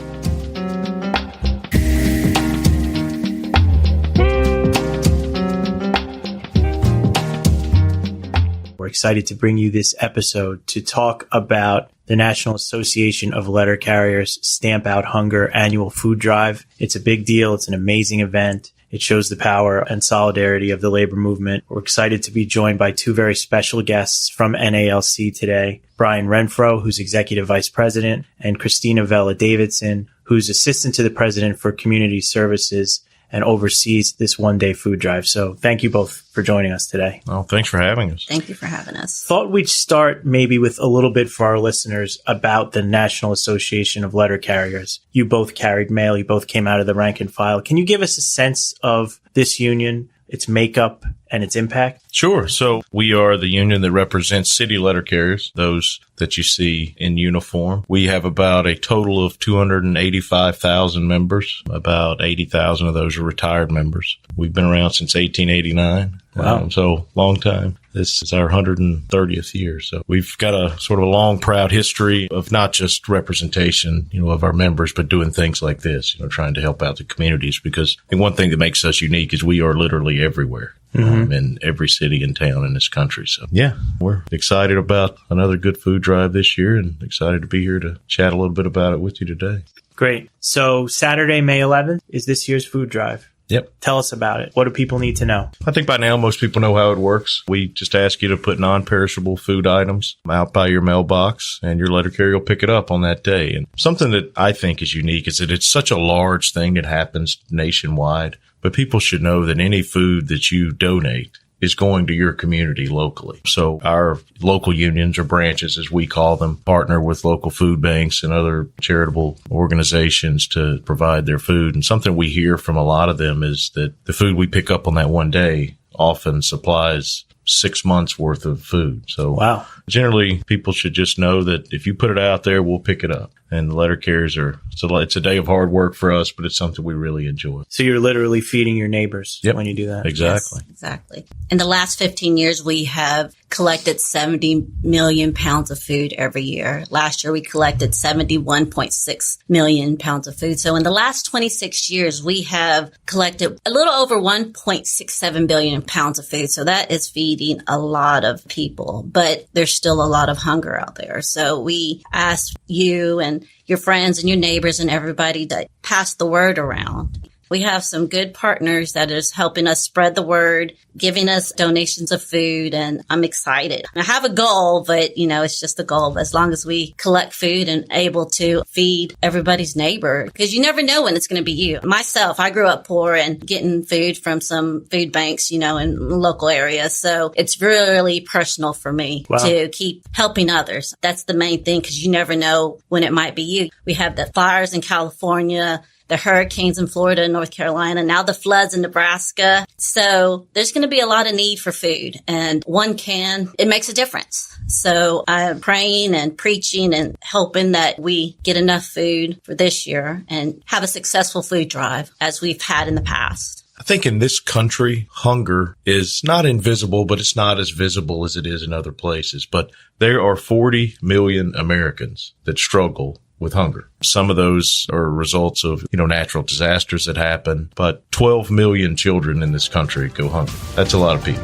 Speaker 20: We're excited to bring you this episode to talk about the National Association of Letter Carriers Stamp Out Hunger annual food drive. It's a big deal. It's an amazing event. It shows the power and solidarity of the labor movement. We're excited to be joined by two very special guests from NALC today. Brian Renfro, who's Executive Vice President, and Christina Vela Davidson, who's Assistant to the President for Community Services and oversees this one-day food drive. So thank you both for joining us today.
Speaker 21: Oh, thanks for having us.
Speaker 22: Thank you for having us.
Speaker 20: Thought we'd start maybe with a little bit for our listeners about the National Association of Letter Carriers. You both carried mail. You both came out of the rank and file. Can you give us a sense of this union, its makeup, and its impact?
Speaker 21: Sure. So we are the union that represents city letter carriers, those that you see in uniform. We have about a total of 285,000 members. About 80,000 of those are retired members. We've been around since 1889.
Speaker 20: Wow.
Speaker 21: So long time. This is our 130th year. So we've got a sort of a long, proud history of not just representation, of our members, but doing things like this, trying to help out the communities. Because I think one thing that makes us unique is we are literally everywhere. In every city and town in this country. So, yeah, we're excited about another good food drive this year and excited to be here to chat a little bit about it with you today.
Speaker 20: Great. So Saturday, May 11th is this year's food drive.
Speaker 21: Yep.
Speaker 20: Tell us about it. What do people need to know?
Speaker 21: I think by now most people know how it works. We just ask you to put non-perishable food items out by your mailbox and your letter carrier will pick it up on that day. And something that I think is unique is that it's such a large thing that happens nationwide. But people should know that any food that you donate is going to your community locally. So our local unions or branches, as we call them, partner with local food banks and other charitable organizations to provide their food. And something we hear from a lot of them is that the food we pick up on that one day often supplies 6 months worth of food. So
Speaker 20: wow.
Speaker 21: Generally, people should just know that if you put it out there, we'll pick it up. And the letter carriers it's a day of hard work for us, but it's something we really enjoy.
Speaker 20: So you're literally feeding your neighbors when you do that.
Speaker 21: Exactly.
Speaker 22: Yes, exactly. In the last 15 years, we have collected 70 million pounds of food every year. Last year, we collected 71.6 million pounds of food. So in the last 26 years, we have collected a little over 1.67 billion pounds of food. So that is feeding a lot of people, but there's still a lot of hunger out there. So we ask you and your friends and your neighbors and everybody to pass the word around. We have some good partners that is helping us spread the word, giving us donations of food, and I'm excited. I have a goal, but, it's just a goal. As long as we collect food and able to feed everybody's neighbor, because you never know when it's going to be you. Myself, I grew up poor and getting food from some food banks, in local areas. So it's really personal for me to keep helping others. That's the main thing, because you never know when it might be you. We have the fires in California, the hurricanes in Florida and North Carolina, now the floods in Nebraska. So there's going to be a lot of need for food, and it makes a difference. So I'm praying and preaching and hoping that we get enough food for this year and have a successful food drive as we've had in the past.
Speaker 21: I think in this country, hunger is not invisible, but it's not as visible as it is in other places. But there are 40 million Americans that struggle with hunger. Some of those are results of, natural disasters that happen, but 12 million children in this country go hungry. That's a lot of people.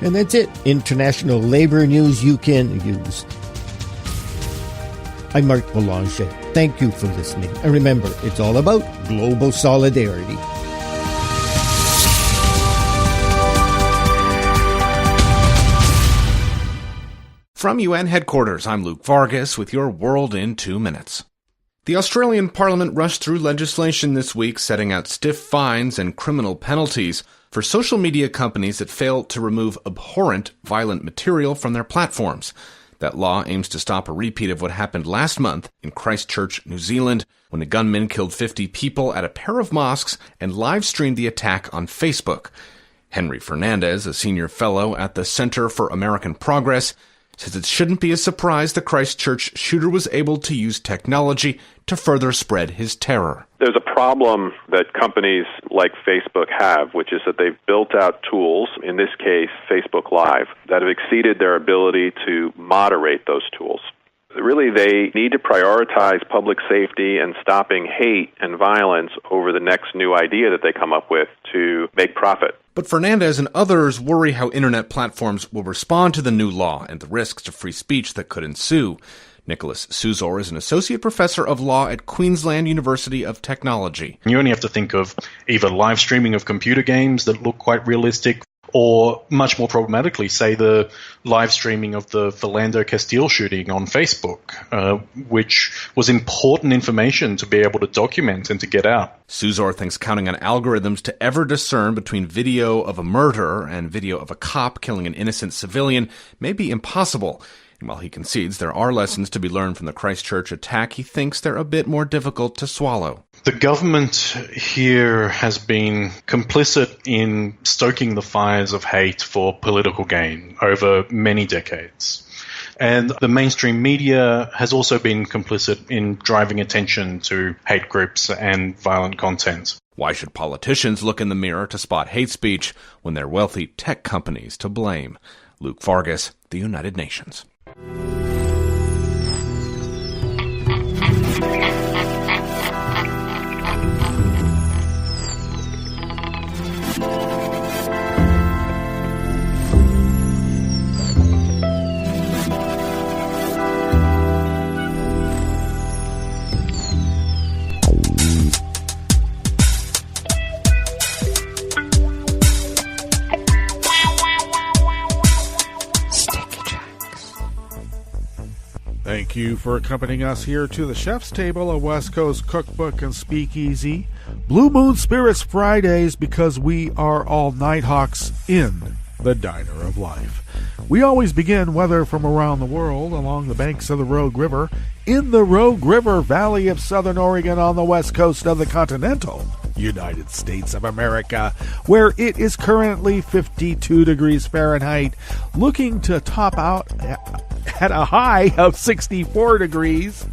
Speaker 19: And that's it. International labor news you can use. I'm Mark Boulanger. Thank you for listening. And remember, it's all about global solidarity.
Speaker 1: From UN headquarters, I'm Luke Vargas with your World in 2 minutes. The Australian Parliament rushed through legislation this week setting out stiff fines and criminal penalties for social media companies that fail to remove abhorrent, violent material from their platforms. That law aims to stop a repeat of what happened last month in Christchurch, New Zealand, when a gunman killed 50 people at a pair of mosques and live-streamed the attack on Facebook. Henry Fernandez, a senior fellow at the Center for American Progress, says it shouldn't be a surprise the Christchurch shooter was able to use technology to further spread his terror.
Speaker 2: There's a problem that companies like Facebook have, which is that they've built out tools, in this case Facebook Live, that have exceeded their ability to moderate those tools. Really, they need to prioritize public safety and stopping hate and violence over the next new idea that they come up with to make profit.
Speaker 1: But Fernandez and others worry how internet platforms will respond to the new law and the risks to free speech that could ensue. Nicholas Suzor is an associate professor of law at Queensland University of Technology.
Speaker 23: You only have to think of either live streaming of computer games that look quite realistic, or much more problematically, say the live streaming of the Philando Castile shooting on Facebook, which was important information to be able to document and to get out.
Speaker 1: Suzor thinks counting on algorithms to ever discern between video of a murder and video of a cop killing an innocent civilian may be impossible. And while he concedes there are lessons to be learned from the Christchurch attack, he thinks they're a bit more difficult to swallow.
Speaker 23: The government here has been complicit in stoking the fires of hate for political gain over many decades. And the mainstream media has also been complicit in driving attention to hate groups and violent content.
Speaker 1: Why should politicians look in the mirror to spot hate speech when they're wealthy tech companies to blame? Luke Vargas, The United Nations.
Speaker 5: Thank you for accompanying us here to the Chef's Table, a West Coast cookbook and speakeasy. Blue Moon Spirits Fridays, because we are all Nighthawks in the Diner of Life. We always begin, whether from around the world, along the banks of the Rogue River, in the Rogue River Valley of Southern Oregon on the west coast of the continental United States of America, where it is currently 52 degrees Fahrenheit, looking to top out at a high of 64 degrees,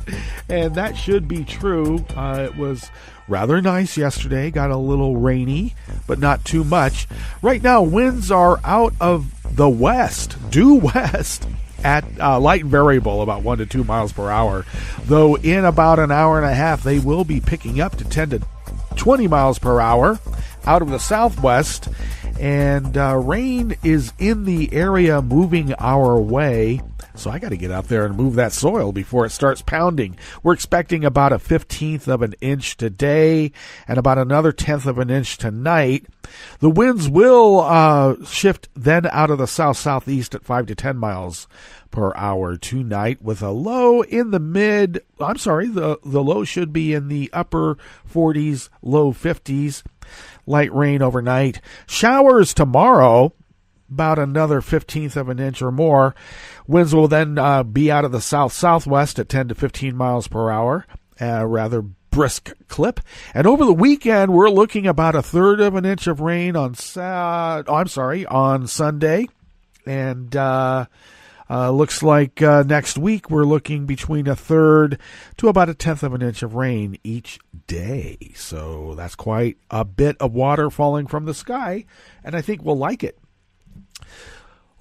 Speaker 5: and that should be true. It was rather nice yesterday, got a little rainy, but not too much. Right now, winds are out of the west, due west, at light variable, about 1 to 2 miles per hour, though in about an hour and a half, they will be picking up to 10 to 20 miles per hour out of the southwest, and rain is in the area moving our way. So I got to get out there and move that soil before it starts pounding. We're expecting about a 1/15 of an inch today and about another 1/10 of an inch tonight. The winds will shift then out of the south-southeast at 5 to 10 miles per hour tonight, with a low in the the low should be in the upper 40s, low 50s. Light rain overnight. Showers tomorrow, about another 1/15 of an inch or more. Winds will then be out of the south-southwest at 10 to 15 miles per hour, rather brisk clip. And over the weekend, we're looking about 1/3 of an inch of rain on Sunday. And looks like next week we're looking between 1/3 to about 1/10 of an inch of rain each day. So that's quite a bit of water falling from the sky, and I think we'll like it.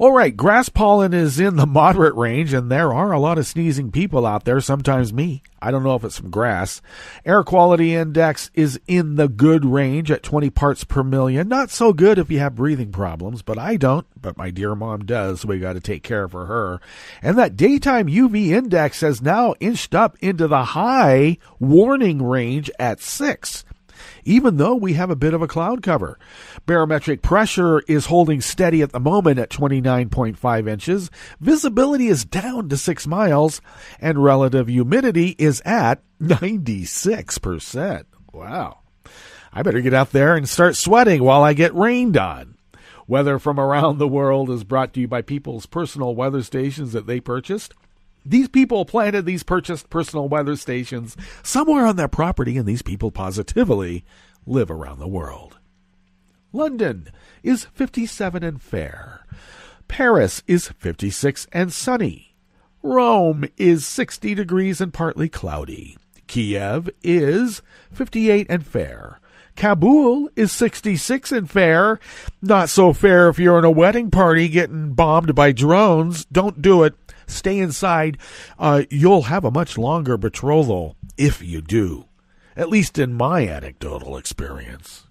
Speaker 5: All right, grass pollen is in the moderate range, and there are a lot of sneezing people out there, sometimes me. I don't know if it's from grass. Air quality index is in the good range at 20 parts per million. Not so good if you have breathing problems, but I don't. But my dear mom does, so we got to take care of her. And that daytime UV index has now inched up into the high warning range at 6. Even though we have a bit of a cloud cover. Barometric pressure is holding steady at the moment at 29.5 inches. Visibility is down to 6 miles, and relative humidity is at 96%. Wow. I better get out there and start sweating while I get rained on. Weather from around the world is brought to you by people's personal weather stations that they purchased. These people planted these purchased personal weather stations somewhere on their property, and these people positively live around the world. London is 57 and fair. Paris is 56 and sunny. Rome is 60 degrees and partly cloudy. Kiev is 58 and fair. Kabul is 66 and fair. Not so fair if you're in a wedding party getting bombed by drones. Don't do it. Stay inside. You'll have a much longer betrothal if you do, at least in my anecdotal experience.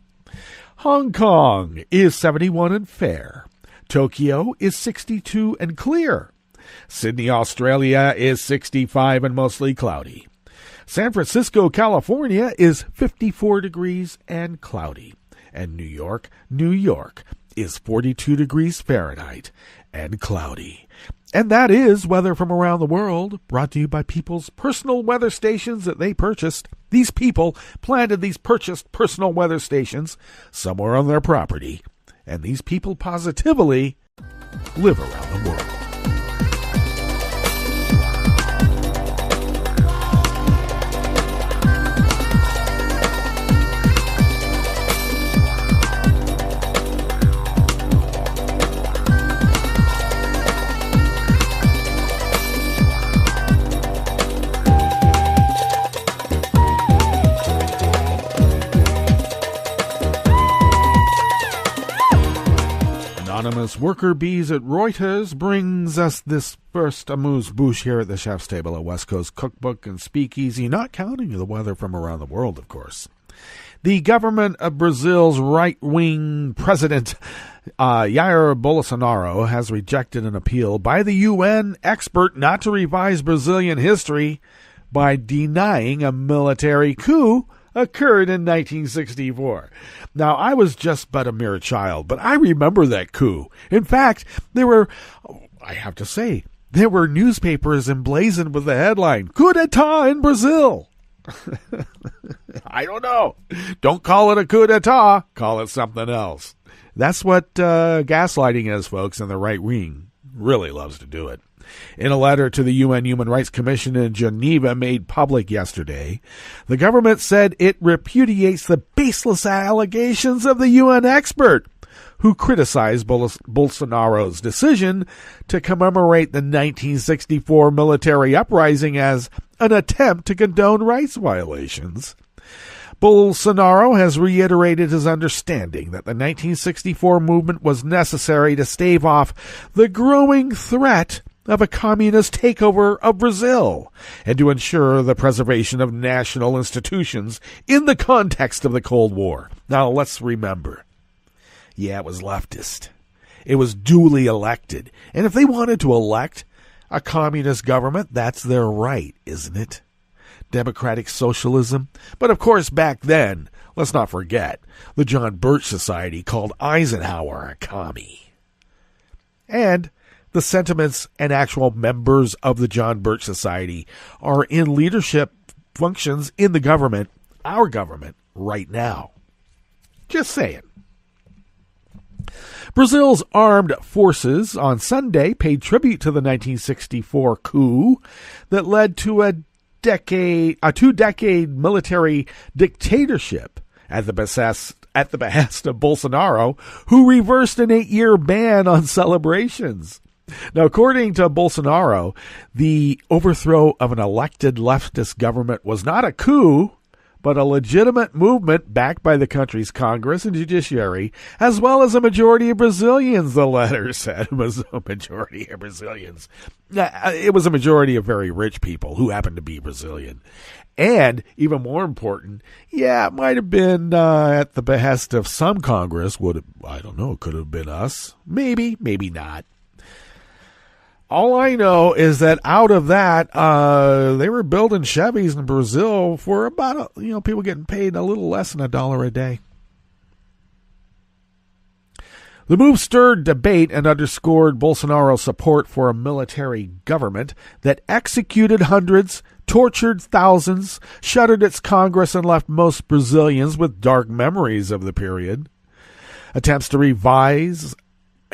Speaker 5: Hong Kong is 71 and fair. Tokyo is 62 and clear. Sydney, Australia is 65 and mostly cloudy. San Francisco, California is 54 degrees and cloudy. And New York is 42 degrees Fahrenheit and cloudy. And that is weather from around the world, brought to you by people's personal weather stations that they purchased. These people planted these purchased personal weather stations somewhere on their property, and these people positively live around the world. Anonymous worker bees at Reuters brings us this first amuse-bouche here at the chef's table at West Coast Cookbook and Speakeasy, not counting the weather from around the world, of course. The government of Brazil's right-wing president, Jair Bolsonaro, has rejected an appeal by the UN expert not to revise Brazilian history by denying a military coup occurred in 1964. Now, I was just but a mere child, but I remember that coup. In fact, there were newspapers emblazoned with the headline, "Coup d'etat in Brazil." I don't know. Don't call it a coup d'etat. Call it something else. That's what gaslighting is, folks, and the right wing really loves to do it. In a letter to the UN Human Rights Commission in Geneva made public yesterday, the government said it repudiates the baseless allegations of the UN expert who criticized Bolsonaro's decision to commemorate the 1964 military uprising as an attempt to condone rights violations. Bolsonaro has reiterated his understanding that the 1964 movement was necessary to stave off the growing threat of a communist takeover of Brazil and to ensure the preservation of national institutions in the context of the Cold War. Now, let's remember, it was leftist. It was duly elected. And if they wanted to elect a communist government, that's their right, isn't it? Democratic socialism. But of course, back then, let's not forget, the John Birch Society called Eisenhower a commie. And the sentiments and actual members of the John Birch Society are in leadership functions in the government, our government, right now. Just saying. Brazil's armed forces on Sunday paid tribute to the 1964 coup that led to a two-decade military dictatorship at the behest of Bolsonaro, who reversed an 8-year ban on celebrations. Now, according to Bolsonaro, the overthrow of an elected leftist government was not a coup, but a legitimate movement backed by the country's Congress and judiciary, as well as a majority of Brazilians, the letter said. It was a majority of Brazilians. It was a majority of very rich people who happened to be Brazilian. And, even more important, it might have been at the behest of some Congress. I don't know, could have been us. Maybe, maybe not. All I know is that out of that, they were building Chevys in Brazil for about, people getting paid a little less than $1 a day. The move stirred debate and underscored Bolsonaro's support for a military government that executed hundreds, tortured thousands, shuttered its Congress, and left most Brazilians with dark memories of the period. Attempts to revise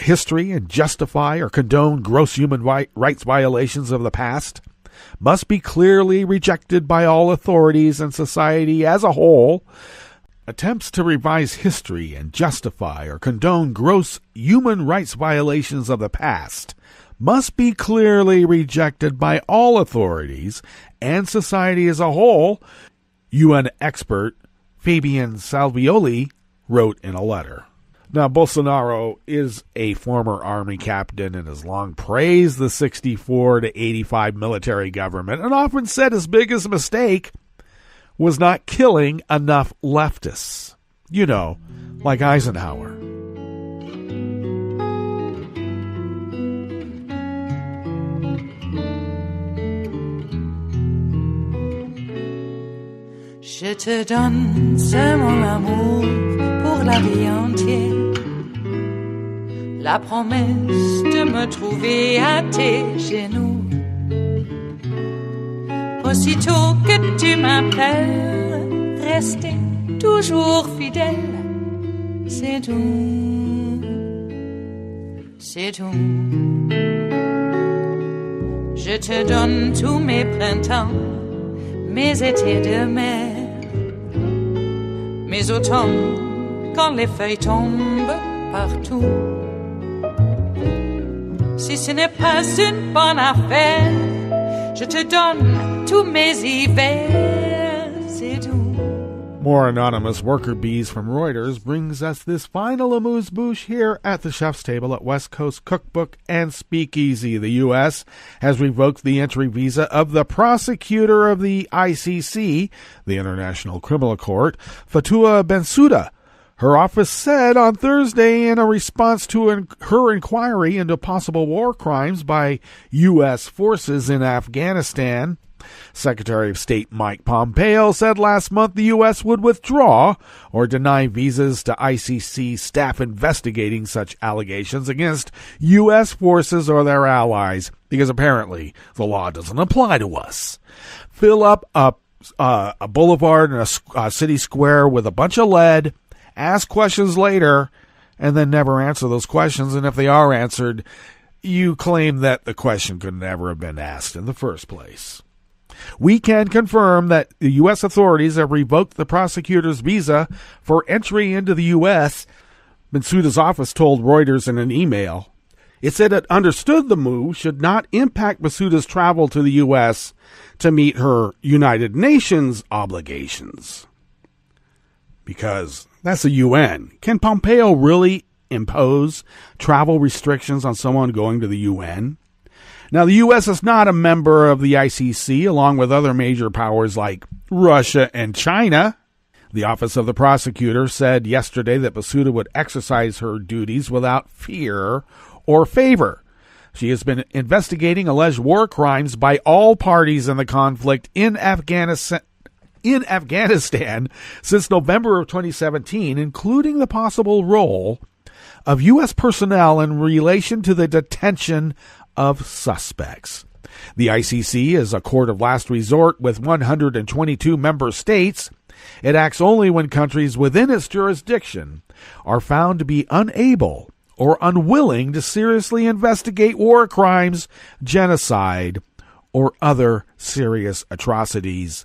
Speaker 5: history and justify or condone gross human rights violations of the past must be clearly rejected by all authorities and society as a whole. Attempts to revise history and justify or condone gross human rights violations of the past must be clearly rejected by all authorities and society as a whole, UN expert Fabian Salvioli wrote in a letter. Now, Bolsonaro is a former army captain and has long praised the 64 to 85 military government and often said his biggest mistake was not killing enough leftists. Like Eisenhower.
Speaker 3: Je te donne ce mon amour pour la vie entière. La promesse de me trouver à tes genoux. Aussitôt que tu m'appelles, rester toujours fidèle. C'est tout, c'est tout. Je te donne tous mes printemps, mes étés de mer, mes automnes quand les feuilles tombent partout. Si ce n'est pas une bonne affaire, je te donne tous mes hivers, c'est tout.
Speaker 5: More anonymous worker bees from Reuters brings us this final amuse-bouche here at the chef's table at West Coast Cookbook and Speakeasy. The U.S. has revoked the entry visa of the prosecutor of the ICC, the International Criminal Court, Fatou Bensouda. Her office said on Thursday in a response to her inquiry into possible war crimes by U.S. forces in Afghanistan. Secretary of State Mike Pompeo said last month the U.S. would withdraw or deny visas to ICC staff investigating such allegations against U.S. forces or their allies, because apparently the law doesn't apply to us. Fill up a boulevard and a city square with a bunch of lead, ask questions later, and then never answer those questions, and if they are answered, you claim that the question could never have been asked in the first place. We can confirm that the U.S. authorities have revoked the prosecutor's visa for entry into the U.S., Bensouda's office told Reuters in an email. It said it understood the move should not impact Bensouda's travel to the U.S. to meet her United Nations obligations. Because that's the UN. Can Pompeo really impose travel restrictions on someone going to the UN? Now, the U.S. is not a member of the ICC, along with other major powers like Russia and China. The Office of the Prosecutor said yesterday that Bensouda would exercise her duties without fear or favor. She has been investigating alleged war crimes by all parties in the conflict in Afghanistan since November of 2017, including the possible role of U.S. personnel in relation to the detention of suspects. The ICC is a court of last resort with 122 member states. It acts only when countries within its jurisdiction are found to be unable or unwilling to seriously investigate war crimes, genocide, or other serious atrocities.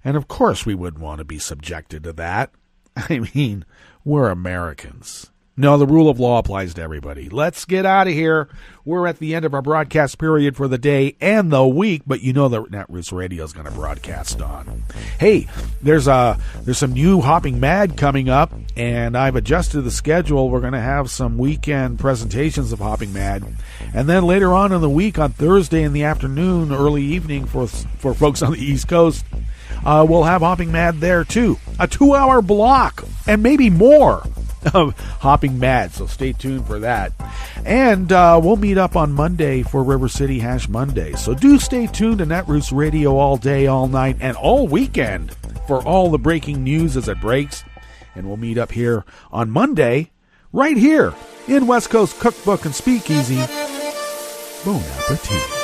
Speaker 5: And of course we wouldn't want to be subjected to that. I mean, we're Americans. No, the rule of law applies to everybody. Let's get out of here. We're at the end of our broadcast period for the day and the week, but you know that Netroots Radio is going to broadcast on. Hey, there's some new Hopping Mad coming up, and I've adjusted the schedule. We're going to have some weekend presentations of Hopping Mad, and then later on in the week, on Thursday in the afternoon, early evening for folks on the East Coast, we'll have Hopping Mad there too. A 2-hour block, and maybe more, of Hopping Mad, so stay tuned for that. And we'll meet up on Monday for River City Hash Monday, so do stay tuned to Netroots Radio all day, all night, and all weekend for all the breaking news as it breaks. And we'll meet up here on Monday, right here in West Coast Cookbook and Speakeasy. Bon appetit.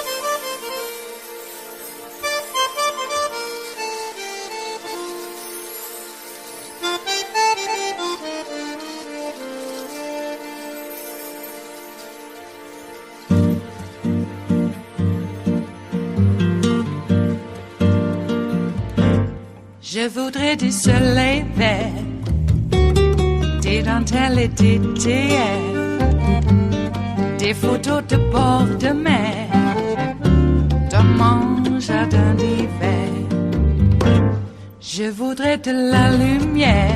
Speaker 3: Je voudrais du soleil vert, des dentelles et des théâtres, des photos de bord de mer, dans mon jardin d'hiver. Je voudrais de la lumière,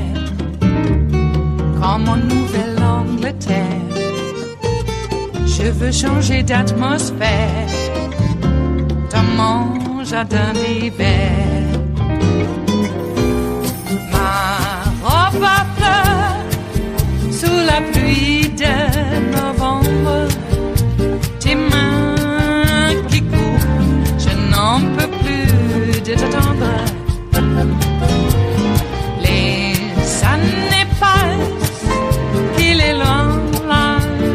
Speaker 3: comme en Nouvelle-Angleterre. Je veux changer d'atmosphère, dans mon jardin d'hiver. Ma fleur sous la pluie de novembre, tes mains qui courent, je n'en peux plus de t'attendre. Les années passent, il est loin, là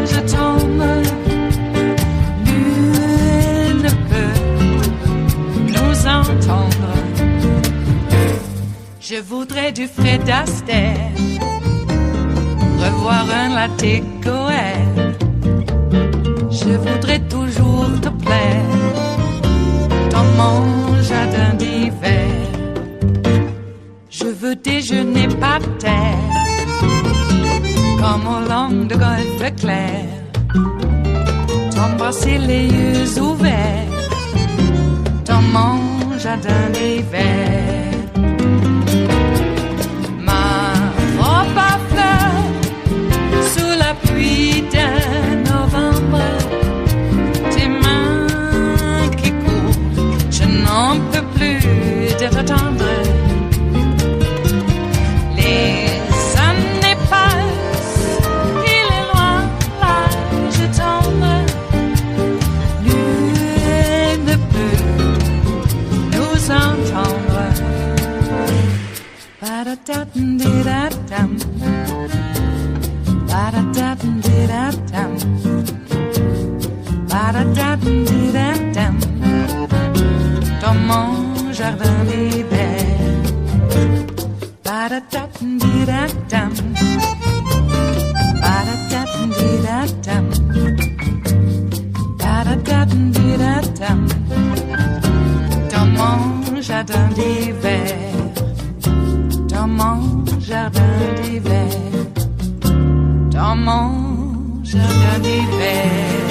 Speaker 3: je tombe. Nul ne peut nous entendre. Je voudrais du Fred Astaire, revoir un latte Goël. Je voudrais toujours te plaire dans mon jardin d'hiver. Je veux déjeuner par terre, comme au long de golfe clair. T'embrasser les yeux ouverts dans mon jardin d'hiver. Sous la pluie de novembre, tes mains qui courent, je n'en peux plus de t'attendre. Les années passent, il est loin, là je tombe. Nul ne peut nous entendre. Ba-da-da-dum-di-da-dum. Ba-da-da-dum-di-da-dum. Ba-da-da-dum-di-da-dum. Dans mon jardin d'hiver. Ba-da-da-dum-di-da-dum. Ba-da-da-dum-di-da-dum. Ba-da-da-dum-di-da-dum. Dans mon jardin d'hiver. Dans mon jardin d'hiver. Dans mon jardin d'hiver.